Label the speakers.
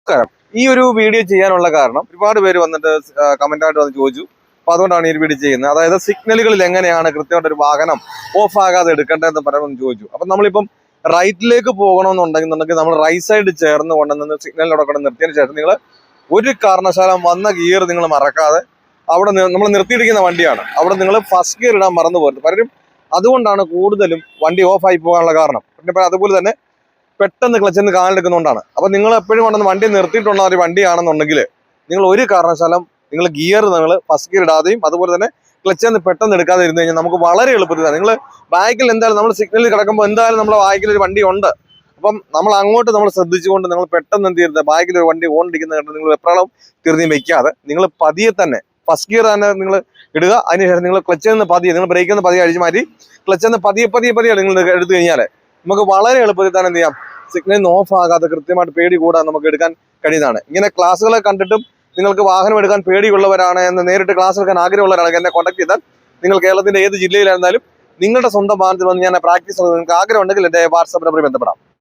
Speaker 1: നമസ്കാരം. ഈ ഒരു വീഡിയോ ചെയ്യാനുള്ള കാരണം ഒരുപാട് പേര് വന്നിട്ട് കമന്റായിട്ട് വന്ന് ചോദിച്ചു. അപ്പൊ അതുകൊണ്ടാണ് ഈ വീഡിയോ ചെയ്യുന്നത്. അതായത് സിഗ്നലുകളിൽ എങ്ങനെയാണ് കൃത്യമായിട്ട് ഒരു വാഹനം ഓഫ് ആകാതെ എടുക്കേണ്ടതെന്ന് പറയുമെന്ന് ചോദിച്ചു. അപ്പൊ നമ്മളിപ്പം റൈറ്റിലേക്ക് പോകണമെന്നുണ്ടെങ്കിൽ നമ്മൾ റൈറ്റ് സൈഡ് ചേർന്ന് കൊണ്ടുവന്ന് സിഗ്നലിനോടെ കൊണ്ട് നിർത്തിയതിന് ശേഷം നിങ്ങൾ ഒരു കാരണവശാലും വന്ന ഗിയർ നിങ്ങൾ മറക്കാതെ അവിടെ നമ്മൾ നിർത്തിയിരിക്കുന്ന വണ്ടിയാണ് അവിടെ നിങ്ങൾ ഫസ്റ്റ് ഗിയർ ഇടാൻ മറന്നു പോകരുത്. പലരും അതുകൊണ്ടാണ് കൂടുതലും വണ്ടി ഓഫ് ആയി പോകാനുള്ള കാരണം. പിന്നെ അതുപോലെ തന്നെ പെട്ടെന്ന് ക്ലച്ചിൽ കാലെടുക്കുന്നതുകൊണ്ടാണ്. അപ്പൊ നിങ്ങൾ എപ്പോഴും കൊണ്ടുവന്ന് വണ്ടി നിർത്തിയിട്ടുള്ള ഒരു വണ്ടിയാണെന്നുണ്ടെങ്കിൽ നിങ്ങൾ ഒരു കാരണവശാലും നിങ്ങൾ ഗിയർ ഫസ്റ്റ് ഗിയർ ഇടാതെയും അതുപോലെ തന്നെ ക്ലച്ചിൽ നിന്ന് പെട്ടെന്ന് എടുക്കാതെ ഇരുന്ന് കഴിഞ്ഞാൽ നമുക്ക് വളരെ എളുപ്പത്തിലാണ്. നിങ്ങൾ ബാക്കിൽ എന്തായാലും നമ്മൾ സിഗ്നലിൽ കിടക്കുമ്പോൾ എന്തായാലും നമ്മുടെ ബാക്കിൽ ഒരു വണ്ടി ഉണ്ട്. അപ്പം നമ്മൾ അങ്ങോട്ട് നമ്മൾ ശ്രദ്ധിച്ചുകൊണ്ട് നിങ്ങൾ പെട്ടെന്ന് എന്ത് ചെയ്യരുത്, ബാക്കിൽ ഒരു വണ്ടി ഓടിക്കുന്ന കണ്ട് നിങ്ങൾ എപ്പോഴും തിരിഞ്ഞ് വെക്കാതെ നിങ്ങൾ പതിയെ തന്നെ ഫസ്റ്റ് ഗിയർ തന്നെ നിങ്ങൾ ഇടുക. അതിനുശേഷം നിങ്ങൾ ക്ലച്ചിൽ നിന്ന് പതിയെ നിങ്ങൾ ബ്രേക്കിൽ നിന്ന് പതിയെ അഴിച്ചു മാറ്റി ക്ലച്ചിൽ നിന്ന് പതിയെ നിങ്ങൾ എടുത്തു കഴിഞ്ഞാൽ നമുക്ക് വളരെ എളുപ്പത്തിൽ തന്നെ എന്ത് ചെയ്യാം, സിഗ്നലിന് ഓഫ് ആകാതെ കൃത്യമായിട്ട് പേടി കൂടാതെ നമുക്ക് എടുക്കാൻ കഴിയുന്നതാണ്. ഇങ്ങനെ ക്ലാസ്സുകളെ കണ്ടിട്ടും നിങ്ങൾക്ക് വാഹനം എടുക്കാൻ പേടിയുള്ളവരാണ് എന്ന് നേരിട്ട് ക്ലാസ് എടുക്കാൻ ആഗ്രഹമുള്ളവരാണ് എന്നെ കോൺടാക്ട് ചെയ്താൽ നിങ്ങൾ കേരളത്തിന്റെ ഏത് ജില്ലയിലായിരുന്നാലും നിങ്ങളുടെ സ്വന്തം വാഹനത്തിൽ വന്ന് ഞാൻ പ്രാക്ടീസ് നിങ്ങൾക്ക് ആഗ്രഹം ഉണ്ടെങ്കിൽ എൻ്റെ വാട്സാപ്പ് നമ്പറിൽ ബന്ധപ്പെടാം.